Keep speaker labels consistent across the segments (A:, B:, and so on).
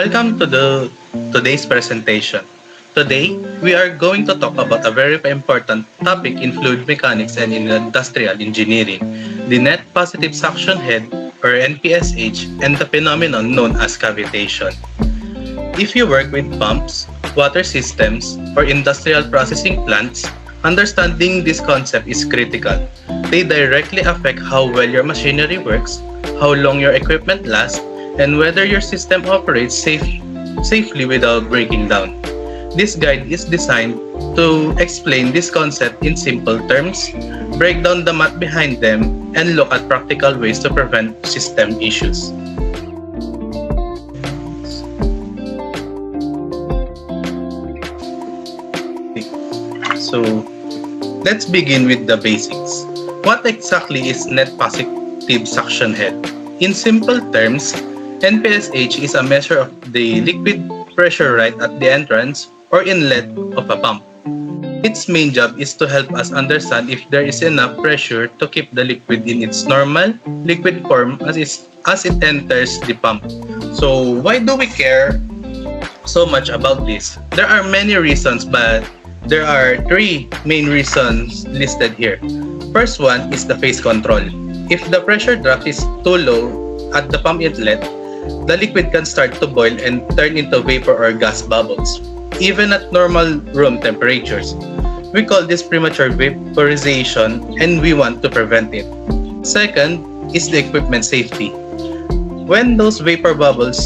A: Welcome to today's presentation. Today, we are going to talk about a very important topic in fluid mechanics and in industrial engineering, the net positive suction head or NPSH and the phenomenon known as cavitation. If you work with pumps, water systems, or industrial processing plants, understanding this concept is critical. They directly affect how well your machinery works, how long your equipment lasts, and whether your system operates safely without breaking down. This guide is designed to explain this concept in simple terms, break down the math behind them, and look at practical ways to prevent system issues. So, let's begin with the basics. What exactly is net positive suction head? In simple terms, NPSH is a measure of the liquid pressure right at the entrance or inlet of a pump. Its main job is to help us understand if there is enough pressure to keep the liquid in its normal liquid form as it enters the pump. So why do we care so much about this? There are many reasons, but there are three main reasons listed here. First one is the phase control. If the pressure drop is too low at the pump inlet, the liquid can start to boil and turn into vapor or gas bubbles, even at normal room temperatures. We call this premature vaporization and we want to prevent it. Second is the equipment safety. When those vapor bubbles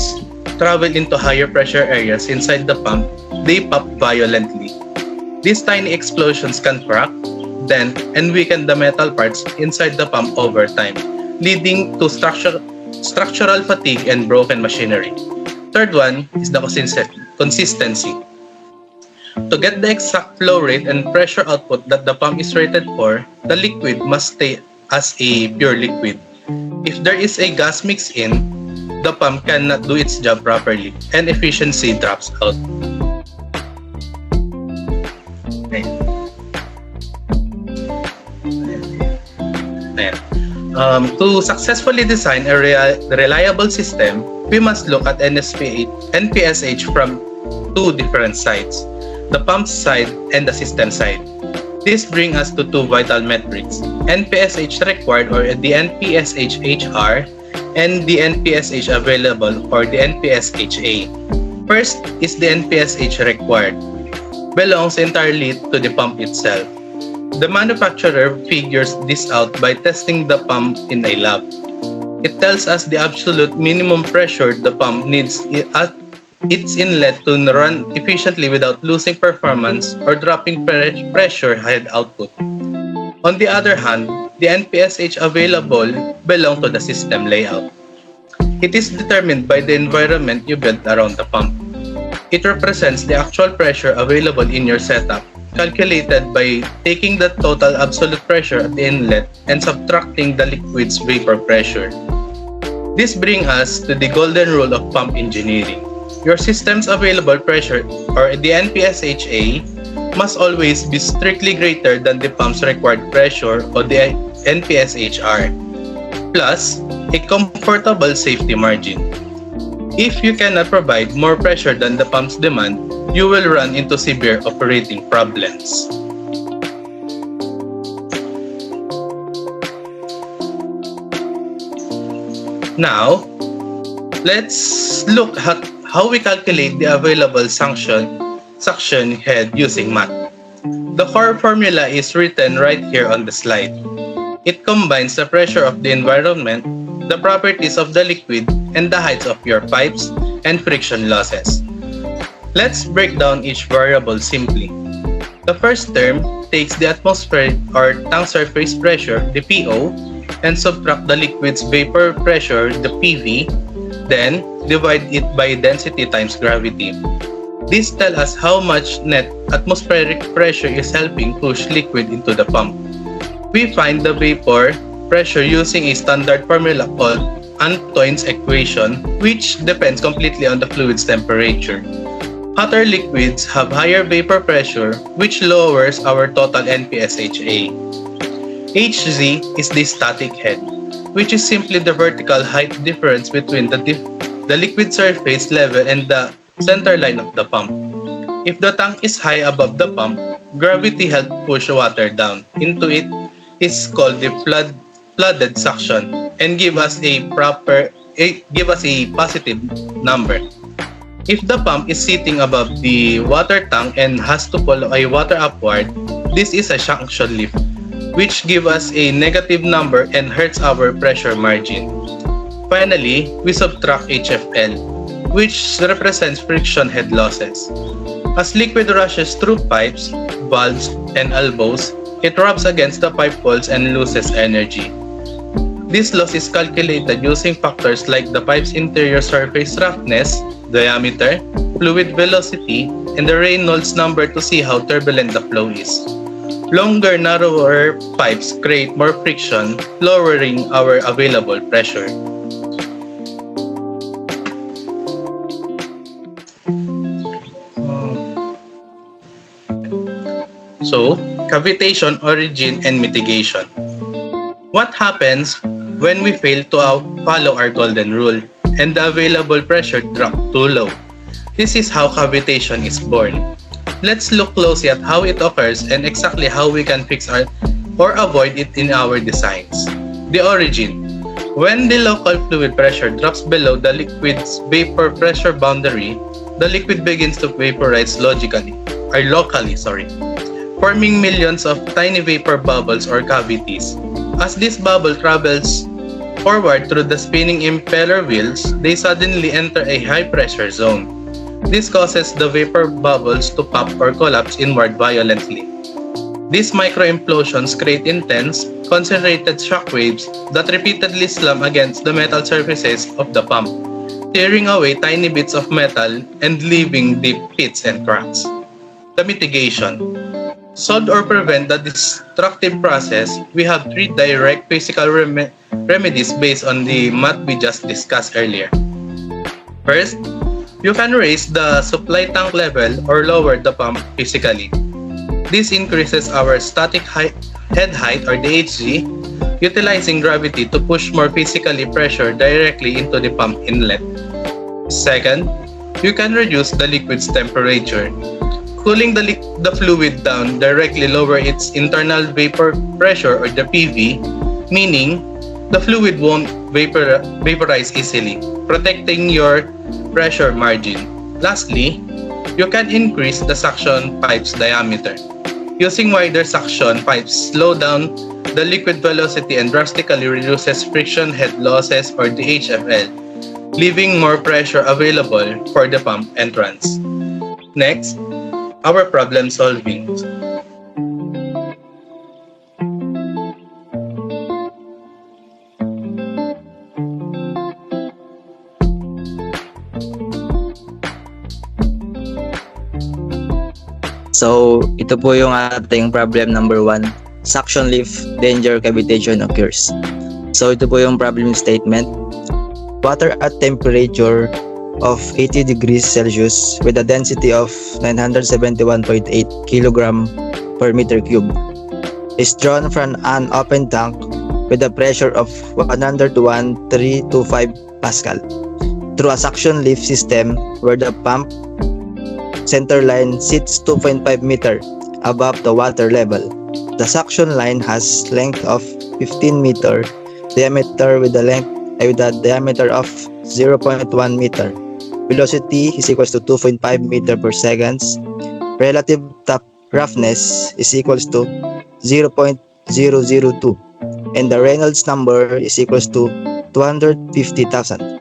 A: travel into higher pressure areas inside the pump, they pop violently. These tiny explosions can crack, dent, and weaken the metal parts inside the pump over time, leading to structural fatigue and broken machinery. Third one is the consistency. To get the exact flow rate and pressure output that the pump is rated for, the liquid must stay as a pure liquid. If there is a gas mix in, the pump cannot do its job properly and efficiency drops out. To successfully design a reliable system, we must look at NPSH from two different sides, the pump side and the system side. This brings us to two vital metrics, NPSH required or the NPSH-HR and the NPSH available or the NPSH-A. First is the NPSH required, belongs entirely to the pump itself. The manufacturer figures this out by testing the pump in a lab. It tells us the absolute minimum pressure the pump needs at its inlet to run efficiently without losing performance or dropping pressure head output. On the other hand, the NPSH available belong to the system layout. It is determined by the environment you built around the pump. It represents the actual pressure available in your setup, calculated by taking the total absolute pressure at the inlet and subtracting the liquid's vapor pressure. This brings us to the golden rule of pump engineering. Your system's available pressure, or the NPSH-A, must always be strictly greater than the pump's required pressure, or the NPSH-R, plus a comfortable safety margin. If you cannot provide more pressure than the pump's demand, you will run into severe operating problems. Now, let's look at how we calculate the available suction head using math. The core formula is written right here on the slide. It combines the pressure of the environment, the properties of the liquid, and the heights of your pipes and friction losses. Let's break down each variable simply. The first term takes the atmospheric or tank surface pressure, the PO, and subtract the liquid's vapor pressure, the PV, then divide it by density times gravity. This tells us how much net atmospheric pressure is helping push liquid into the pump. We find the vapor pressure using a standard formula called Antoine's equation, which depends completely on the fluid's temperature. Hotter liquids have higher vapor pressure, which lowers our total NPSH-A. HZ is the static head, which is simply the vertical height difference between the the liquid surface level, and the center line of the pump. If the tank is high above the pump, gravity helps push water down into it is called the flooded suction and give us a positive number. If the pump is sitting above the water tank and has to pull a water upward, this is a suction lift, which give us a negative number and hurts our pressure margin. Finally, we subtract HFL, which represents friction head losses. As liquid rushes through pipes, valves, and elbows, it rubs against the pipe walls and loses energy. This loss is calculated using factors like the pipe's interior surface roughness, diameter, fluid velocity, and the Reynolds number to see how turbulent the flow is. Longer, narrower pipes create more friction, lowering our available pressure. So, cavitation, origin, and mitigation. What happens when we fail to follow our golden rule and the available pressure drops too low? This is how cavitation is born. Let's look closely at how it occurs and exactly how we can fix or avoid it in our designs. The origin. When the local fluid pressure drops below the liquid's vapor pressure boundary, the liquid begins to vaporize locally, forming millions of tiny vapor bubbles or cavities. As this bubble travels forward through the spinning impeller wheels, they suddenly enter a high-pressure zone. This causes the vapor bubbles to pop or collapse inward violently. These micro-implosions create intense, concentrated shock waves that repeatedly slam against the metal surfaces of the pump, tearing away tiny bits of metal and leaving deep pits and cracks. The mitigation. Solve or prevent the destructive process, we have 3 direct physical remedies based on the math we just discussed earlier. First, you can raise the supply tank level or lower the pump physically. This increases our static head height or DHG, utilizing gravity to push more physically pressure directly into the pump inlet. Second, you can reduce the liquid's temperature. Cooling the fluid down directly lower its internal vapor pressure or the PV, meaning the fluid won't vaporize easily, protecting your pressure margin. Lastly, you can increase the suction pipe's diameter. Using wider suction pipes slow down the liquid velocity and drastically reduces friction head losses or the HFL, leaving more pressure available for the pump entrance. Next, our problem solving.
B: So, ito po yung ating problem number 1. Suction lift, danger cavitation occurs. So, ito po yung problem statement. Water at temperature of 80 degrees Celsius with a density of 971.8 kg per meter cube is drawn from an open tank with a pressure of 101.325 Pascal through a suction lift system where the pump center line sits 2.5 meter above the water level. The suction line has length of 15 meter diameter with a diameter of 0.1 meter. Velocity is equals to 2.5 meter per seconds. Relative top roughness is equals to 0.002. And the Reynolds number is equals to 250,000.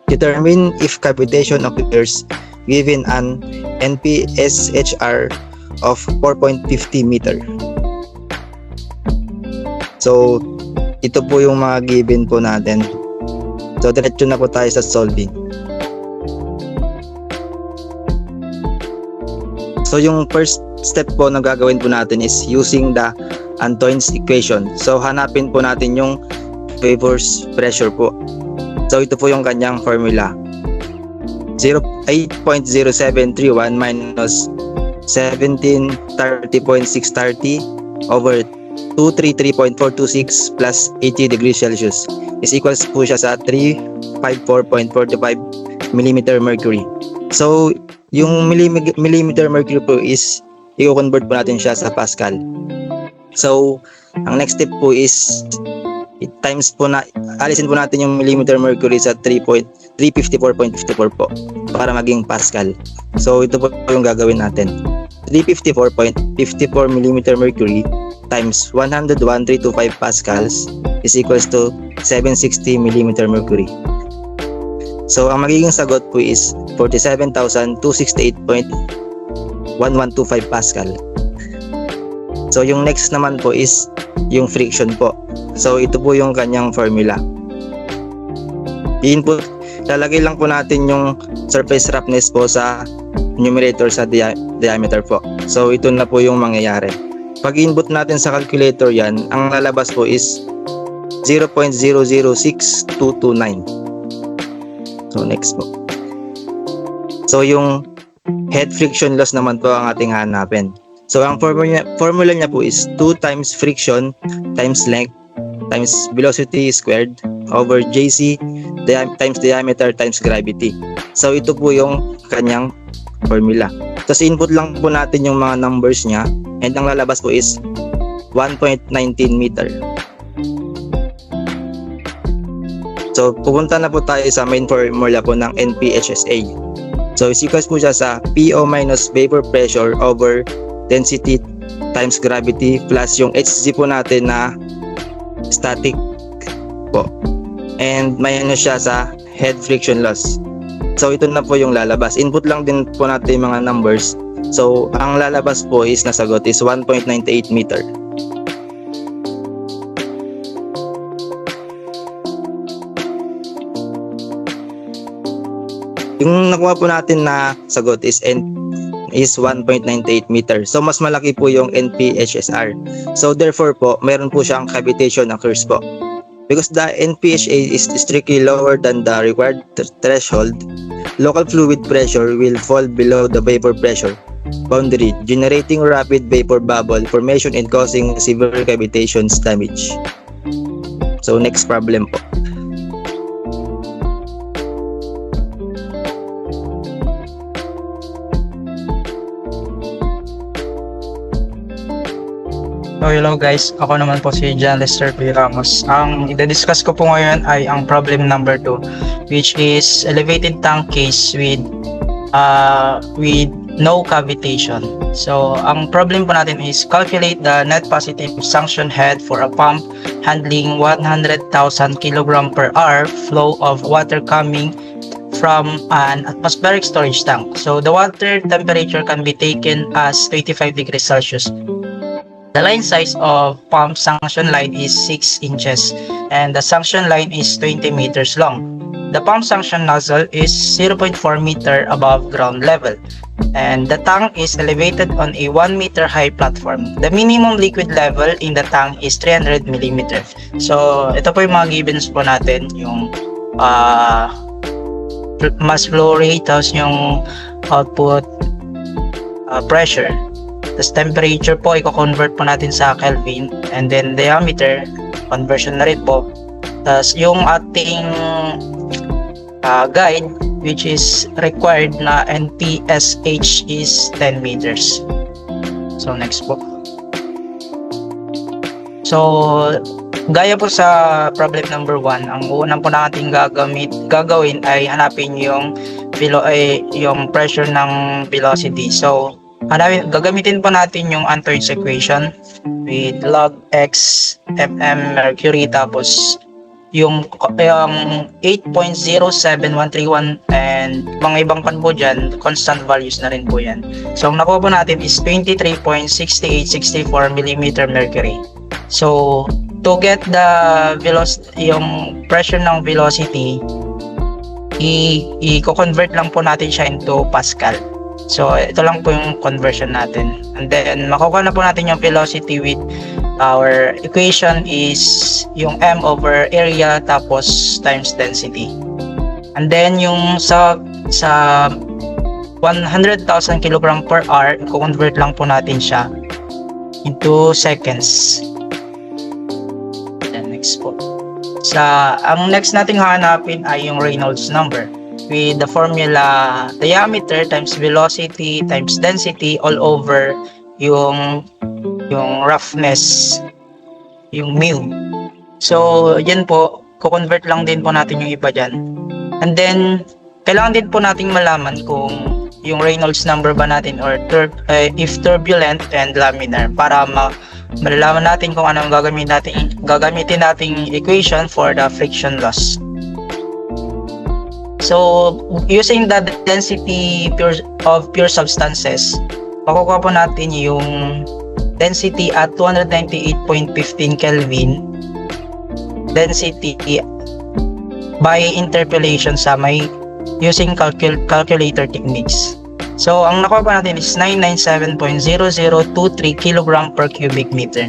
B: Determine if cavitation occurs given an NPSHR of 4.50 meter. So, ito po yung mga given po natin. So, diretso na po tayo sa solving. So, yung first step po na gagawin po natin is using the Antoine's equation. So, hanapin po natin yung vapor's pressure po. So, ito po yung kanyang formula. 8.0731 minus 1730.630 over 233.426 plus 80 degrees Celsius is equals po siya sa 354.45 millimeter mercury. So, yung millimeter mercury po is i-convert po natin siya sa Pascal. So, ang next step po is alisin po natin yung millimeter mercury sa 354.54 po para maging Pascal. So, ito po yung gagawin natin. 354.54 millimeter mercury times 101,325 pascals is equals to 760 millimeter mercury. So, ang magiging sagot po is 47,268.1125 Pascal. So, yung next naman po is yung friction po. So, ito po yung kanyang formula. I-input, lalagay lang po natin yung surface roughness po sa numerator sa diameter po. So, ito na po yung mangyayari. Pag input natin sa calculator yan, ang lalabas po is 0.006229. So, next po. So, yung head friction loss naman po ang ating hanapin. So, ang formula niya po is 2 times friction times length times velocity squared over JC times diameter times gravity. So, ito po yung kanyang formula. Tapos, input lang po natin yung mga numbers niya and ang lalabas po is 1.19 meter. So, pupunta na po tayo sa main formula po ng NPHSA. So, is equals po siya sa PO minus vapor pressure over density times gravity plus yung Hg po natin na static po. And minus siya sa head friction loss. So, ito na po yung lalabas. Input lang din po natin yung mga numbers. So, ang lalabas po is nasagot is 1.98 meter. Yung nakuha po natin na sagot is 1.98 meter. So, mas malaki po yung NPHSR. So, therefore po, meron po siyang cavitation occurs po. Because the NPHA is strictly lower than the required threshold, local fluid pressure will fall below the vapor pressure boundary, generating rapid vapor bubble formation and causing severe cavitations damage. So, next problem po.
C: So hello guys, ako naman po si John Lester P. Ramos. Ang i-discuss ko po ngayon ay ang problem number 2, which is elevated tank case with no cavitation. So ang problem po natin is calculate the net positive suction head for a pump handling 100,000 kg per hour flow of water coming from an atmospheric storage tank. So the water temperature can be taken as 25 degrees Celsius. The line size of pump suction line is 6 inches and the suction line is 20 meters long. The pump suction nozzle is 0.4 meter above ground level and the tank is elevated on a 1 meter high platform. The minimum liquid level in the tank is 300 mm. So ito po yung mga givens po natin, yung mass flow rate, tapos yung output pressure. Tapos temperature po, i-convert po natin sa Kelvin. And then diameter, conversion na rin po. Tapos yung ating guide, which is required na NPSH is 10 meters. So next po. So gaya po sa problem number 1, ang unang po natin gagawin ay hanapin yung pressure ng velocity. So gagamitin po natin yung Antoine's equation with log x mm mercury, tapos yung 8.07131 and mga ibang pan po dyan, constant values na rin po yan. So ang nakuha po natin is 23.6864 mm mercury. So to get the velocity, yung pressure ng velocity, i-convert lang po natin siya into Pascal. So, ito lang po yung conversion natin. And then, makukuha na po natin yung velocity with our equation is yung m over area tapos times density. And then, yung sa 100,000 kg per hour, i-convert lang po natin siya into seconds. Then, next po. Ang next nating hanapin ay yung Reynolds number, with the formula diameter times velocity times density all over yung roughness, yung mu. So, yan po, ko-convert lang din po natin yung iba dyan. And then, kailangan din po nating malaman kung yung Reynolds number ba natin or if turbulent and laminar para malalaman natin kung anong gagamitin nating equation for the friction loss. So, using the density of pure substances, makukuha po natin yung density at 298.15 Kelvin, density by interpolation sa may using calculator techniques. So, ang nakuha po natin is 997.0023 kg per cubic meter.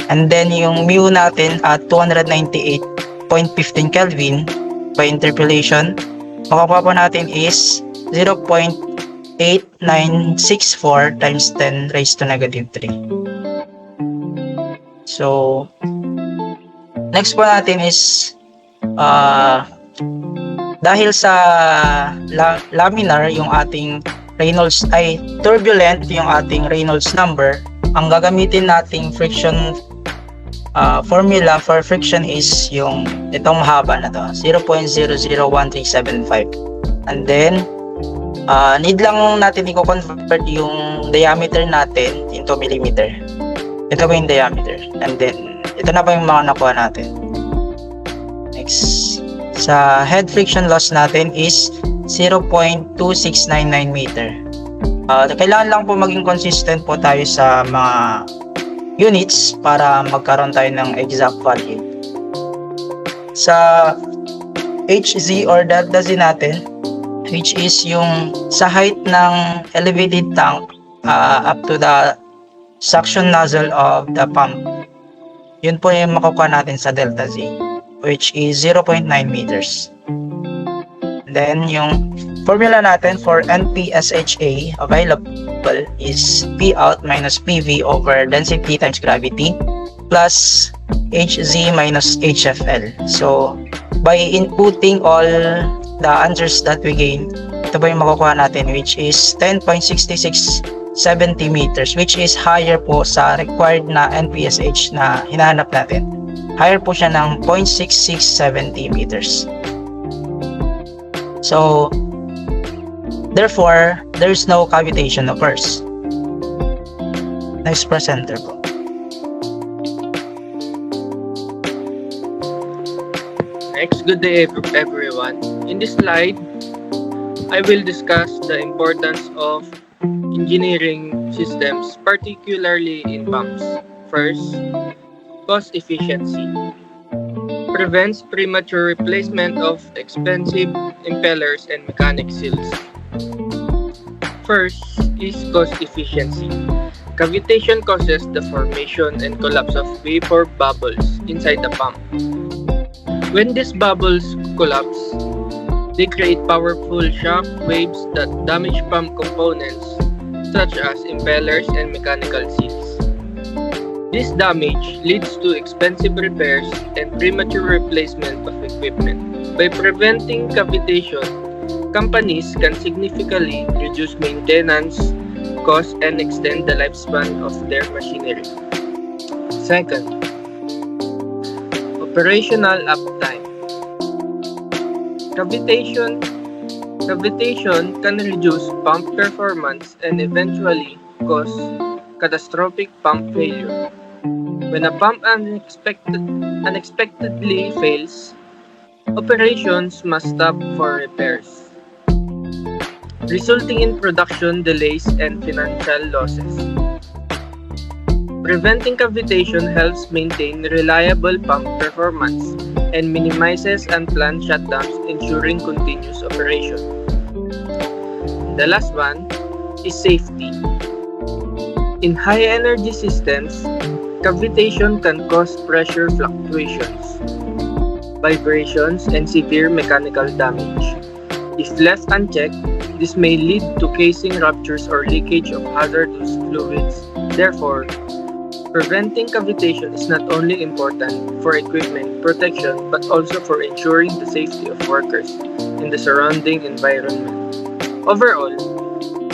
C: And then, yung mu natin at 298.15 Kelvin by interpolation, makukuha po natin is 0.8964 times 10 raised to negative 3. So, next po natin is dahil sa laminar yung ating Reynolds ay turbulent yung ating Reynolds number, ang gagamitin nating friction formula for friction is yung itong mahaba na to, 0.001375. And then need lang natin i-convert yung diameter natin into millimeter. Ito po yung diameter. And then ito na pa yung mga nakuha natin. Next, sa head friction loss natin is 0.2699 meter. Kailangan lang po maging consistent po tayo sa mga units para magkaroon tayo ng exact value. Sa HZ or delta Z natin, which is yung sa height ng elevated tank up to the suction nozzle of the pump. Yun po yung makukuha natin sa delta Z, which is 0.9 meters. Then yung formula natin for NPSHA available is P out minus PV over density times gravity plus HZ minus HFL. So by inputting all the answers that we gain, ito ba yung makukuha natin, which is 10.6670 meters, which is higher po sa required na NPSH na hinahanap natin. Higher po siya ng 0.6670 meters. So, therefore, there's no cavitation occurs. Next presenter po.
D: Next, good day everyone. In this slide, I will discuss the importance of engineering systems, particularly in pumps. First, cost efficiency. Prevents premature replacement of expensive impellers and mechanic seals. First is cost efficiency. Cavitation causes the formation and collapse of vapor bubbles inside the pump. When these bubbles collapse, they create powerful shock waves that damage pump components such as impellers and mechanical seals. This damage leads to expensive repairs and premature replacement of equipment. By preventing cavitation, companies can significantly reduce maintenance costs and extend the lifespan of their machinery. Second, operational uptime. Cavitation can reduce pump performance and eventually cause catastrophic pump failure. When a pump unexpectedly fails, operations must stop for repairs, resulting in production delays and financial losses. Preventing cavitation helps maintain reliable pump performance and minimizes unplanned shutdowns, ensuring continuous operation. The last one is safety. In high-energy systems, cavitation can cause pressure fluctuations, vibrations, and severe mechanical damage. If left unchecked, this may lead to casing ruptures or leakage of hazardous fluids. Therefore, Preventing cavitation is not only important for equipment protection but also for ensuring the safety of workers in the surrounding environment. Overall,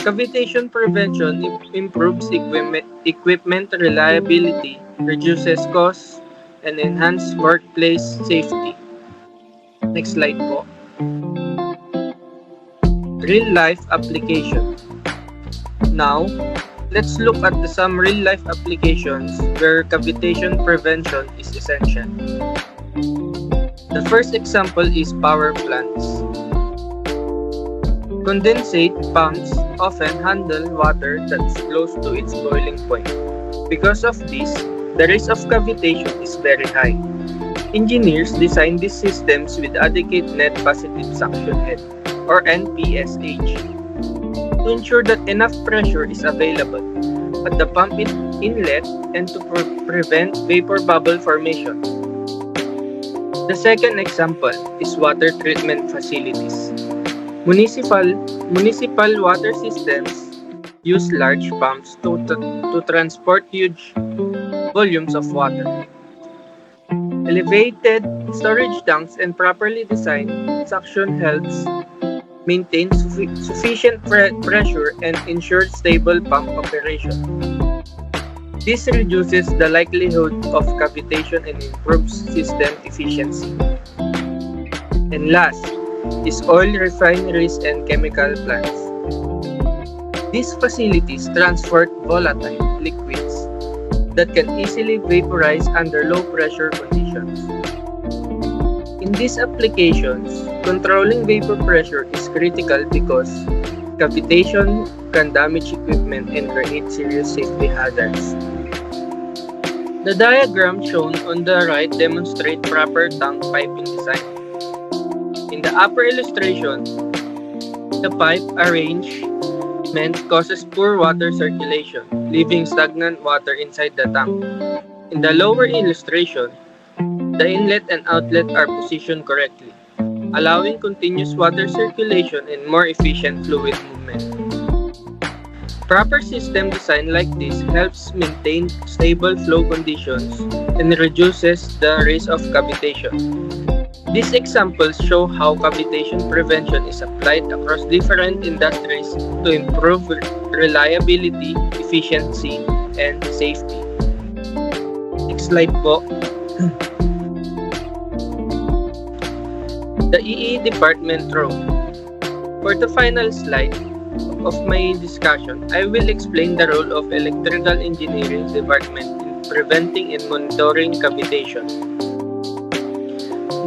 D: cavitation prevention improves equipment reliability, reduces costs, and enhances workplace safety. Next slide po. Real-life application. Now, let's look at some real-life applications where cavitation prevention is essential. The first example is power plants. Condensate pumps often handle water that's close to its boiling point. Because of this, the risk of cavitation is very high. Engineers design these systems with adequate net positive suction head, or NPSH, to ensure that enough pressure is available at the pump inlet and to prevent vapor bubble formation. The second example is water treatment facilities. Municipal water systems use large pumps to transport huge volumes of water. Elevated storage tanks and properly designed suction helps maintain sufficient pressure and ensure stable pump operation. This reduces the likelihood of cavitation and improves system efficiency. And last is oil refineries and chemical plants. These facilities transport volatile liquids that can easily vaporize under low pressure conditions. In these applications, controlling vapor pressure is critical because cavitation can damage equipment and create serious safety hazards. The diagram shown on the right demonstrates proper tank piping design. In the upper illustration, the pipe arrangement causes poor water circulation, leaving stagnant water inside the tank. In the lower illustration, the inlet and outlet are positioned correctly, allowing continuous water circulation and more efficient fluid movement. Proper system design like this helps maintain stable flow conditions and reduces the risk of cavitation. These examples show how cavitation prevention is applied across different industries to improve reliability, efficiency, and safety. Next slide po. The EE department role. For the final slide of my discussion, I will explain the role of electrical engineering department in preventing and monitoring cavitation.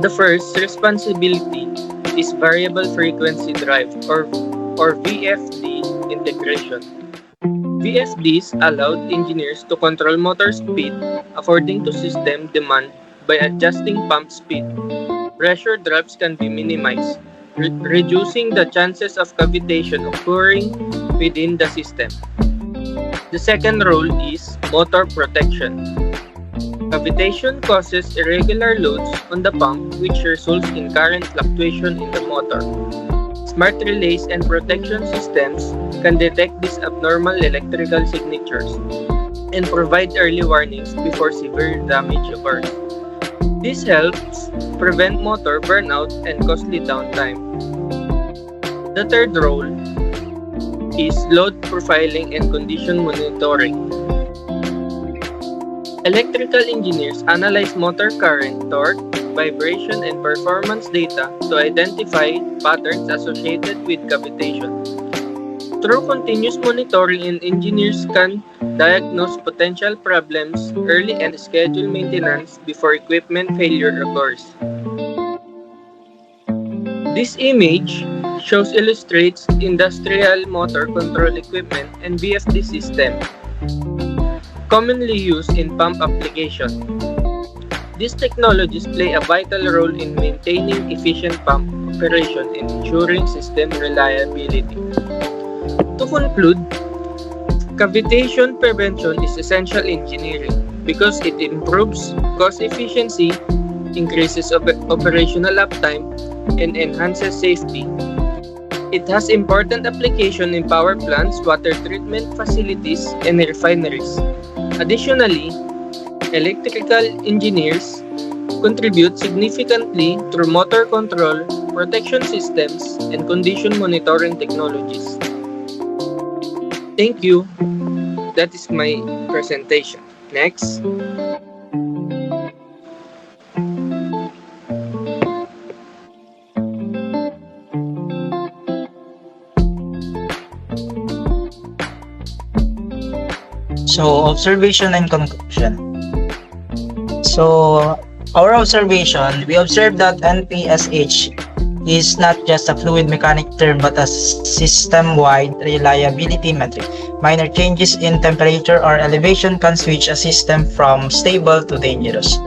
D: The first responsibility is variable frequency drive or VFD integration. VFDs allowed engineers to control motor speed according to system demand by adjusting pump speed. Pressure drops can be minimized, reducing the chances of cavitation occurring within the system. The second role is motor protection. Cavitation causes irregular loads on the pump, which results in current fluctuation in the motor. Smart relays and protection systems can detect these abnormal electrical signatures and provide early warnings before severe damage occurs. This helps prevent motor burnout and costly downtime. The third role is load profiling and condition monitoring. Electrical engineers analyze motor current, torque, vibration, and performance data to identify patterns associated with cavitation. Through continuous monitoring, engineers can diagnose potential problems early and schedule maintenance before equipment failure occurs. This image illustrates industrial motor control equipment and VFD system commonly used in pump application. These technologies play a vital role in maintaining efficient pump operation and ensuring system reliability. To conclude, cavitation prevention is essential engineering because it improves cost efficiency, increases operational uptime, and enhances safety. It has important application in power plants, water treatment facilities, and refineries. Additionally, electrical engineers contribute significantly through motor control, protection systems, and condition monitoring technologies. Thank you. That is my presentation. Next.
C: So, observation and conclusion. So, our observation, we observed that NPSH is not just a fluid mechanic term but a system-wide reliability metric. Minor changes in temperature or elevation can switch a system from stable to dangerous.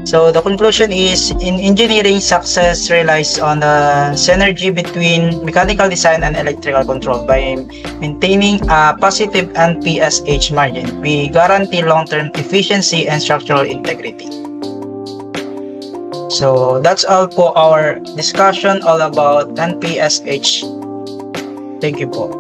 C: So the conclusion is, in engineering, success relies on the synergy between mechanical design and electrical control. By maintaining a positive NPSH margin, we guarantee long-term efficiency and structural integrity. So that's all for our discussion all about NPSH. Thank you po.